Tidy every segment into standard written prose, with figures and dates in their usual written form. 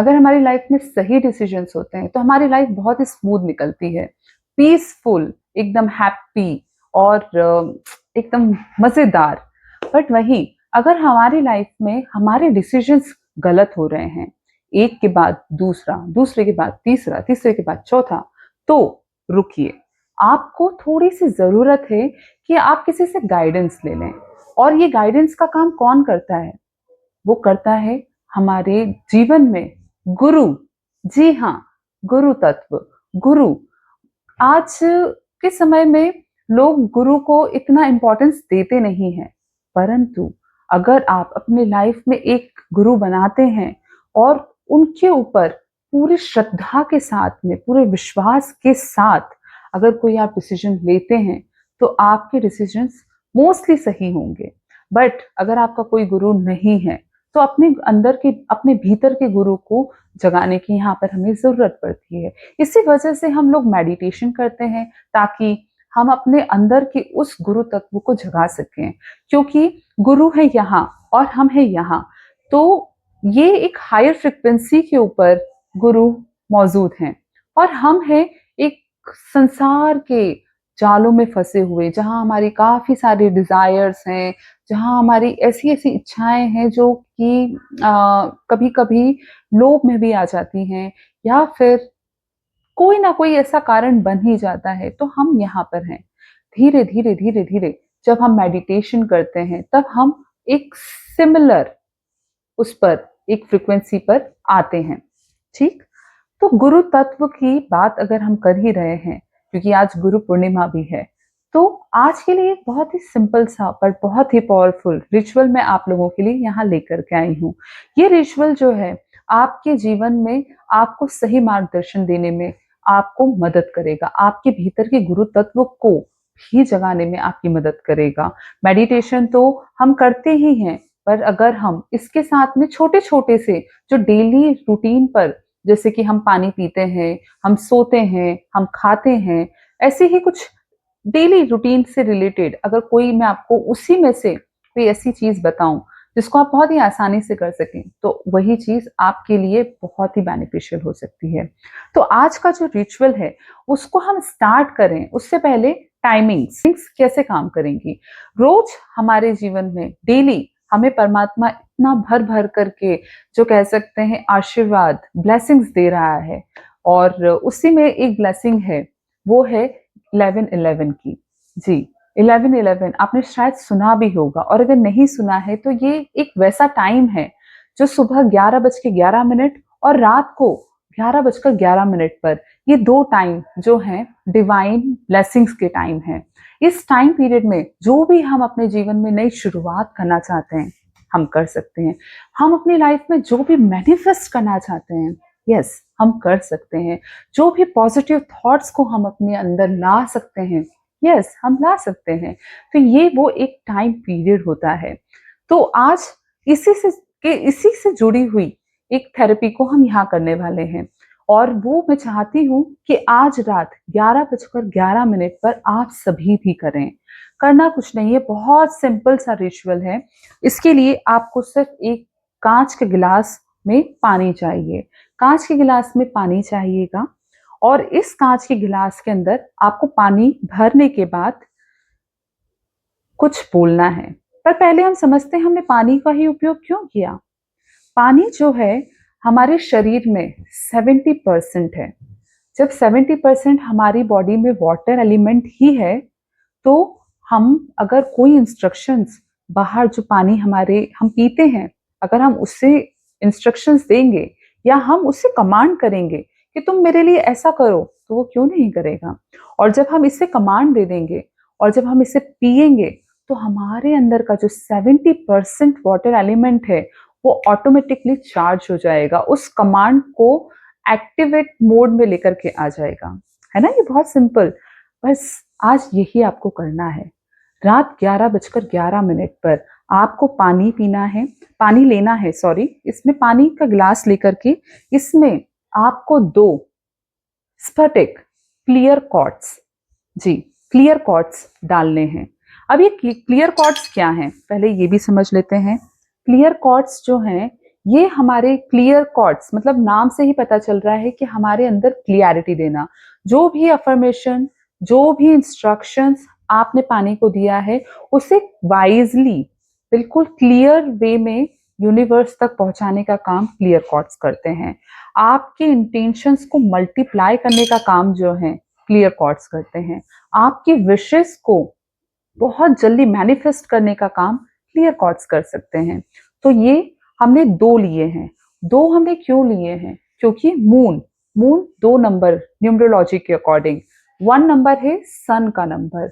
अगर हमारी लाइफ में सही डिसीजंस होते हैं तो हमारी लाइफ बहुत ही स्मूथ निकलती है, पीसफुल, एकदम हैप्पी और एकदम मजेदार। बट वहीं अगर हमारी लाइफ में हमारे डिसीजंस गलत हो रहे हैं, एक के बाद दूसरा, दूसरे के बाद तीसरा, तीसरे के बाद चौथा, तो रुकिए। आपको थोड़ी सी जरूरत है कि आप किसी से गाइडेंस ले लें। और ये गाइडेंस का काम कौन करता है? वो करता है हमारे जीवन में गुरु। जी हाँ, गुरु तत्व, गुरु। आज के समय में लोग गुरु को इतना इम्पोर्टेंस देते नहीं हैं, परंतु अगर आप अपने लाइफ में एक गुरु बनाते हैं और उनके ऊपर पूरी श्रद्धा के साथ में, पूरे विश्वास के साथ अगर कोई आप डिसीजन लेते हैं, तो आपके डिसीजंस मोस्टली सही होंगे। बट अगर आपका कोई गुरु नहीं है, तो अपने अंदर के, अपने भीतर के गुरु को जगाने की यहाँ पर हमें जरूरत पड़ती है। इसी वजह से हम लोग मेडिटेशन करते हैं, ताकि हम अपने अंदर के उस गुरु तत्व को जगा सकें। क्योंकि गुरु है यहाँ और हम है यहाँ, तो ये एक हायर फ्रिक्वेंसी के ऊपर गुरु मौजूद हैं और हम हैं एक संसार के जालों में फंसे हुए, जहाँ हमारी काफी सारी डिजायर्स हैं, जहाँ हमारी ऐसी ऐसी इच्छाएं हैं जो कि कभी कभी लोभ में भी आ जाती हैं, या फिर कोई ना कोई ऐसा कारण बन ही जाता है। तो हम यहाँ पर हैं। धीरे धीरे धीरे धीरे जब हम मेडिटेशन करते हैं, तब हम एक सिमिलर, उस पर, एक फ्रिक्वेंसी पर आते हैं। ठीक। तो गुरु तत्व की बात अगर हम कर ही रहे हैं, क्योंकि आज गुरु पूर्णिमा भी है, तो आज के लिए एक बहुत ही सिंपल सा पर बहुत ही पावरफुल रिचुअल मैं आप लोगों के लिए यहाँ लेकर के आई हूँ। ये रिचुअल जो है, आपके जीवन में आपको सही मार्गदर्शन देने में आपको मदद करेगा, आपके भीतर के गुरु तत्व को भी जगाने में आपकी मदद करेगा। मेडिटेशन तो हम करते ही हैं, पर अगर हम इसके साथ में छोटे छोटे से जो डेली रूटीन पर, जैसे कि हम पानी पीते हैं, हम सोते हैं, हम खाते हैं, ऐसे ही कुछ डेली रूटीन से रिलेटेड अगर कोई, मैं आपको उसी में से कोई ऐसी चीज बताऊं जिसको आप बहुत ही आसानी से कर सकें, तो वही चीज आपके लिए बहुत ही बेनिफिशियल हो सकती है। तो आज का जो रिचुअल है, उसको हम स्टार्ट करें उससे पहले टाइमिंग्स कैसे काम करेंगी। रोज हमारे जीवन में डेली हमें परमात्मा इतना भर भर करके, जो कह सकते हैं आशीर्वाद, ब्लेसिंग्स दे रहा है, और उसी में एक ब्लेसिंग है, वो है 11-11 की। जी, 11-11 आपने शायद सुना भी होगा, और अगर नहीं सुना है तो ये एक वैसा टाइम है जो सुबह 11:11 और रात को 11:11 पर, ये दो टाइम जो हैं डिवाइन ब्लेसिंग्स के टाइम हैं। इस टाइम पीरियड में जो भी हम अपने जीवन में नई शुरुआत करना चाहते हैं, हम कर सकते हैं। हम अपनी लाइफ में जो भी मैनिफेस्ट करना चाहते हैं, यस, हम कर सकते हैं। जो भी पॉजिटिव थॉट्स को हम अपने अंदर ला सकते हैं, यस, हम ला सकते हैं। तो ये वो एक टाइम पीरियड होता है। तो आज इसी से जुड़ी हुई एक थेरेपी को हम यहाँ करने वाले हैं, और वो मैं चाहती हूँ कि आज रात 11:11 पर आप सभी भी करें। करना कुछ नहीं है, बहुत सिंपल सा रिचुअल है। इसके लिए आपको सिर्फ एक कांच के गिलास में पानी चाहिए। कांच के गिलास में पानी चाहिएगा, और इस कांच के गिलास के अंदर आपको पानी भरने के बाद कुछ बोलना है। पर पहले हम समझते हैं हमने पानी का ही उपयोग क्यों किया। पानी जो है हमारे शरीर में 70% है। जब 70% हमारी बॉडी में वाटर एलिमेंट ही है, तो हम अगर कोई इंस्ट्रक्शंस बाहर, जो पानी हमारे हम पीते हैं, अगर हम उससे इंस्ट्रक्शंस देंगे या हम उससे कमांड करेंगे कि तुम मेरे लिए ऐसा करो, तो वो क्यों नहीं करेगा। और जब हम इससे कमांड दे देंगे और जब हम इसे पिएंगे, तो हमारे अंदर का जो 70% वाटर एलिमेंट है, वो ऑटोमेटिकली चार्ज हो जाएगा, उस कमांड को एक्टिवेट मोड में लेकर के आ जाएगा। है ना, ये बहुत सिंपल। बस आज यही आपको करना है। रात 11:11 पर आपको पानी पीना है, पानी लेना है, सॉरी, इसमें पानी का गिलास लेकर के इसमें आपको 2 स्फटिक क्लियर क्वार्ट्स, जी, क्लियर क्वार्ट्स डालने हैं। अब ये क्लियर क्वार्ट्स क्या हैं, पहले ये भी समझ लेते हैं। क्लियर क्वार्ट्स जो हैं, ये हमारे क्लियर कॉर्ड्स, मतलब नाम से ही पता चल रहा है कि हमारे अंदर क्लियरिटी देना। जो भी अफर्मेशन, जो भी इंस्ट्रक्शंस आपने पानी को दिया है, उसे वाइजली, बिल्कुल क्लियर वे में यूनिवर्स तक पहुंचाने का काम क्लियर कॉर्ड्स करते हैं। आपके इंटेंशंस को मल्टीप्लाई करने का काम जो है क्लियर कॉर्ड्स करते हैं। आपकी विशेस को बहुत जल्दी मैनिफेस्ट करने का काम क्लियर कॉर्ड्स कर सकते हैं। तो ये हमने 2 लिए हैं। 2 हमने क्यों लिए हैं? क्योंकि मून, मून 2 नंबर न्यूमरोलॉजी के अकॉर्डिंग, 1 नंबर है सन का नंबर,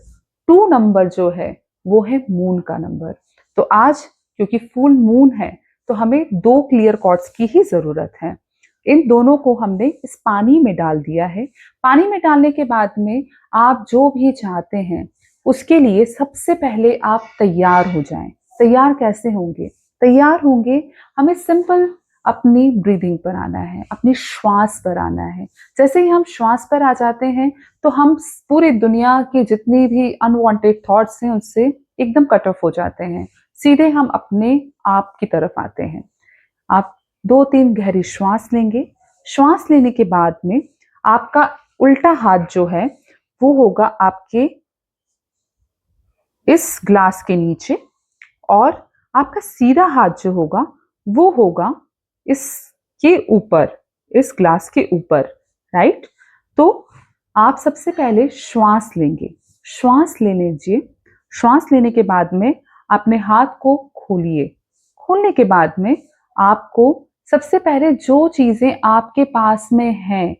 2 नंबर जो है वो है मून का नंबर। तो आज क्योंकि फुल मून है तो हमें 2 क्लियर कॉर्ड्स की ही जरूरत है। इन दोनों को हमने इस पानी में डाल दिया है। पानी में डालने के बाद में आप जो भी चाहते हैं उसके लिए सबसे पहले आप तैयार हो जाएं। तैयार कैसे होंगे? तैयार होंगे, हमें सिंपल अपनी ब्रीदिंग पर आना है, अपनी श्वास पर आना है। जैसे ही हम श्वास पर आ जाते हैं तो हम पूरी दुनिया की जितनी भी अनवांटेड थॉट्स हैं उससे एकदम कट ऑफ हो जाते हैं। सीधे हम अपने आप की तरफ आते हैं। आप 2-3 गहरी श्वास लेंगे। श्वास लेने के बाद में आपका उल्टा हाथ जो है वो होगा आपके इस ग्लास के नीचे, और आपका सीधा हाथ जो होगा वो होगा इसके ऊपर, इस ग्लास के ऊपर, राइट? तो आप सबसे पहले श्वास लेंगे। श्वास ले लीजिए। श्वास लेने के बाद में अपने हाथ को खोलिए। खोलने के बाद में आपको सबसे पहले जो चीजें आपके पास में हैं,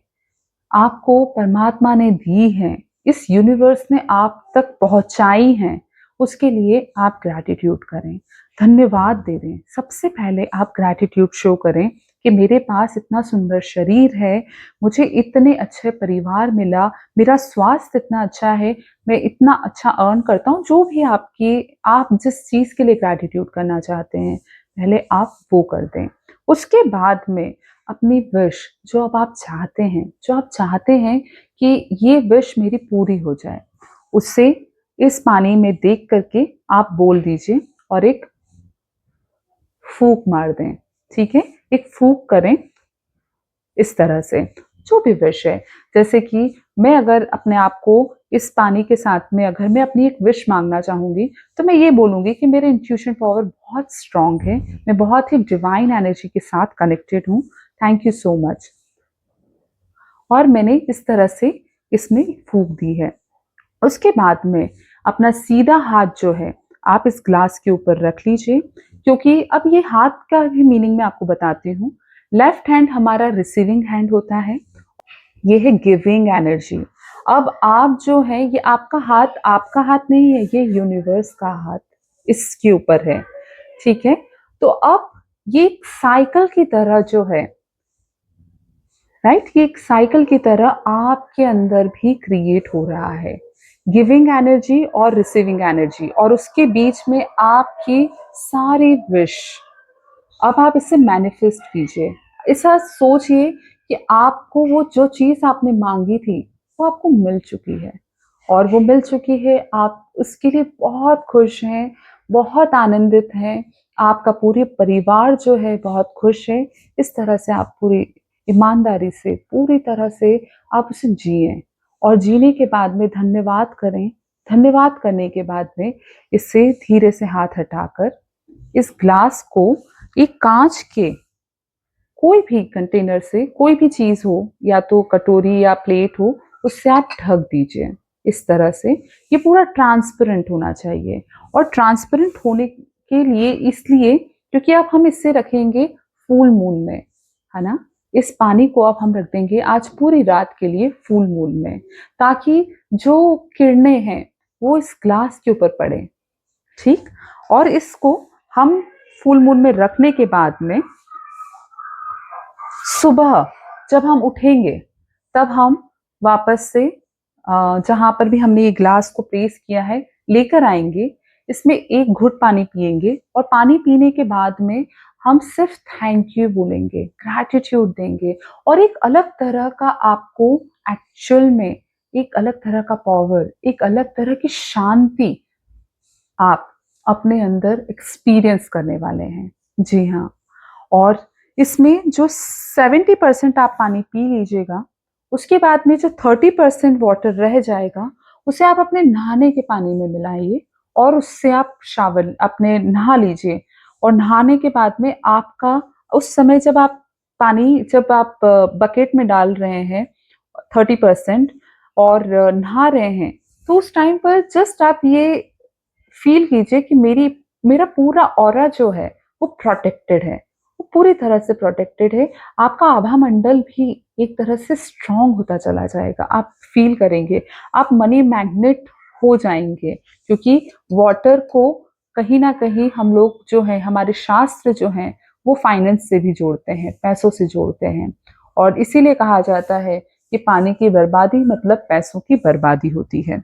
आपको परमात्मा ने दी हैं, इस यूनिवर्स ने आप तक पहुंचाई हैं, उसके लिए आप ग्रैटिट्यूड करें, धन्यवाद दे दें। सबसे पहले आप ग्रैटिट्यूड शो करें कि मेरे पास इतना सुंदर शरीर है, मुझे इतने अच्छे परिवार मिला, मेरा स्वास्थ्य इतना अच्छा है, मैं इतना अच्छा अर्न करता हूँ। जो भी आप जिस चीज़ के लिए ग्रैटिट्यूड करना चाहते हैं, पहले आप वो कर दें। उसके बाद में अपनी विश, जो अब आप चाहते हैं, जो आप चाहते हैं कि ये विश मेरी पूरी हो जाए, उससे इस पानी में देख करके आप बोल दीजिए और एक फूंक मार दें। ठीक है? एक फूंक करें इस तरह से, जो भी विश है। जैसे कि मैं अगर अपने आप को इस पानी के साथ में अगर मैं अपनी एक विश मांगना चाहूंगी तो मैं ये बोलूंगी कि मेरे इंट्यूशन पावर बहुत स्ट्रांग है, मैं बहुत ही डिवाइन एनर्जी के साथ कनेक्टेड हूँ, थैंक यू सो मच। और मैंने इस तरह से इसमें फूंक दी है। उसके बाद में अपना सीधा हाथ जो है आप इस ग्लास के ऊपर रख लीजिए, क्योंकि अब ये हाथ का भी मीनिंग मैं आपको बताती हूँ। लेफ्ट हैंड हमारा रिसीविंग हैंड होता है, ये है गिविंग एनर्जी। अब आप जो है, ये आपका हाथ नहीं है, ये यूनिवर्स का हाथ इसके ऊपर है। ठीक है? तो अब ये एक साइकिल की तरह जो है, राइट, ये एक साइकिल की तरह आपके अंदर भी क्रिएट हो रहा है, गिविंग एनर्जी और रिसीविंग एनर्जी, और उसके बीच में आपकी सारी विश। अब आप इसे मैनिफेस्ट कीजिए। ऐसा सोचिए कि आपको वो जो चीज आपने मांगी थी वो आपको मिल चुकी है, और वो मिल चुकी है, आप उसके लिए बहुत खुश हैं, बहुत आनंदित हैं। आपका पूरे परिवार जो है बहुत खुश है। इस तरह से आप पूरी ईमानदारी से, पूरी तरह से आप उसे जिए, और जीने के बाद में धन्यवाद करें। धन्यवाद करने के बाद में इससे धीरे से हाथ हटाकर इस ग्लास को एक कांच के कोई भी कंटेनर से, कोई भी चीज हो, या तो कटोरी या प्लेट हो, उससे आप ढक दीजिए इस तरह से। ये पूरा ट्रांसपेरेंट होना चाहिए, और ट्रांसपेरेंट होने के लिए इसलिए क्योंकि अब हम इससे रखेंगे फुल मून में, है ना? इस पानी को अब हम रख देंगे आज पूरी रात के लिए फुल मून में, ताकि जो किरणें हैं वो इस ग्लास के ऊपर पड़े। ठीक? और इसको हम फुल मून में रखने के बाद में सुबह जब हम उठेंगे तब हम वापस से जहां पर भी हमने ये ग्लास को प्लेस किया है लेकर आएंगे, इसमें एक घुट पानी पिएंगे, और पानी पीने के बाद में हम सिर्फ थैंक यू बोलेंगे, ग्रैटिट्यूड देंगे, और एक अलग तरह का आपको एक्चुअल में एक अलग तरह का पावर, एक अलग तरह की शांति आप अपने अंदर एक्सपीरियंस करने वाले हैं। जी हाँ। और इसमें जो 70% आप पानी पी लीजिएगा, उसके बाद में जो 30% वाटर रह जाएगा, उसे आप अपने नहाने के पानी में मिलाइए और उससे आप शावर अपने नहा लीजिए। और नहाने के बाद में आपका उस समय जब आप बकेट में डाल रहे हैं 30% और नहा रहे हैं, तो उस टाइम पर जस्ट आप ये फील कीजिए कि मेरा पूरा ऑरा जो है वो प्रोटेक्टेड है, वो पूरी तरह से प्रोटेक्टेड है। आपका आभा मंडल भी एक तरह से स्ट्रांग होता चला जाएगा, आप फील करेंगे, आप मनी मैग्नेट हो जाएंगे, क्योंकि वाटर को कहीं ना कहीं हम लोग जो है, हमारे शास्त्र जो हैं वो फाइनेंस से भी जोड़ते हैं, पैसों से जोड़ते हैं। और इसीलिए कहा जाता है कि पानी की बर्बादी मतलब पैसों की बर्बादी होती है।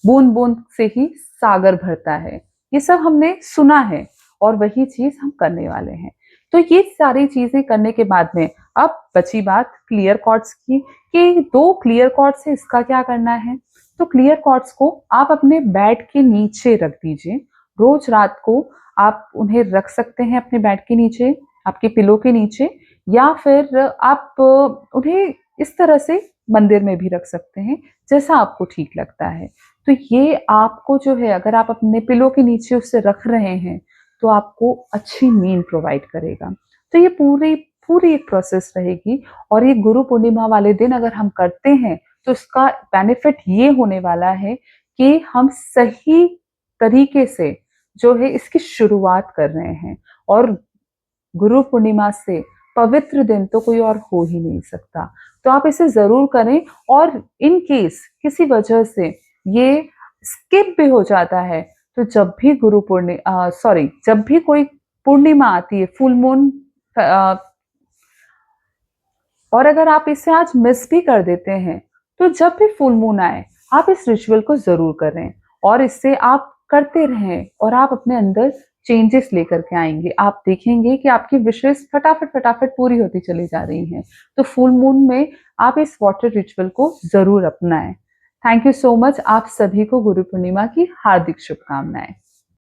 बूंद बूंद से ही सागर भरता है, ये सब हमने सुना है और वही चीज हम करने वाले हैं। तो ये सारी चीजें करने के बाद में अब बची बात क्लियर कॉर्ड्स की, कि दो क्लियर कॉर्ड्स से इसका क्या करना है। तो क्लियर कॉर्ड्स को आप अपने बेड के नीचे रख दीजिए। रोज रात को आप उन्हें रख सकते हैं अपने बेड के नीचे, आपके पिलो के नीचे, या फिर आप उन्हें इस तरह से मंदिर में भी रख सकते हैं, जैसा आपको ठीक लगता है। तो ये आपको जो है, अगर आप अपने पिलो के नीचे उसे रख रहे हैं, तो आपको अच्छी नींद प्रोवाइड करेगा। तो ये पूरी पूरी एक प्रोसेस रहेगी। और ये गुरु पूर्णिमा वाले दिन अगर हम करते हैं, तो इसका बेनिफिट ये होने वाला है कि हम सही तरीके से जो है इसकी शुरुआत कर रहे हैं। और गुरु पूर्णिमा से पवित्र दिन तो कोई और हो ही नहीं सकता। तो आप इसे जरूर करें। और इन केस किसी वजह से ये स्किप भी हो जाता है, तो जब भी कोई पूर्णिमा आती है, फुल मून, और अगर आप इसे आज मिस भी कर देते हैं, तो जब भी फुल मून आए आप इस रिचुअल को जरूर करें। और इससे आप करते रहें और आप अपने अंदर चेंजेस लेकर के आएंगे। आप देखेंगे कि आपकी विशेष फटाफट फटाफट पूरी होती चली जा रही हैं। तो फुल मून में आप इस वाटर रिचुअल को जरूर अपनाएं। Thank you so much. आप सभी को गुरु पूर्णिमा की हार्दिक शुभकामनाएं।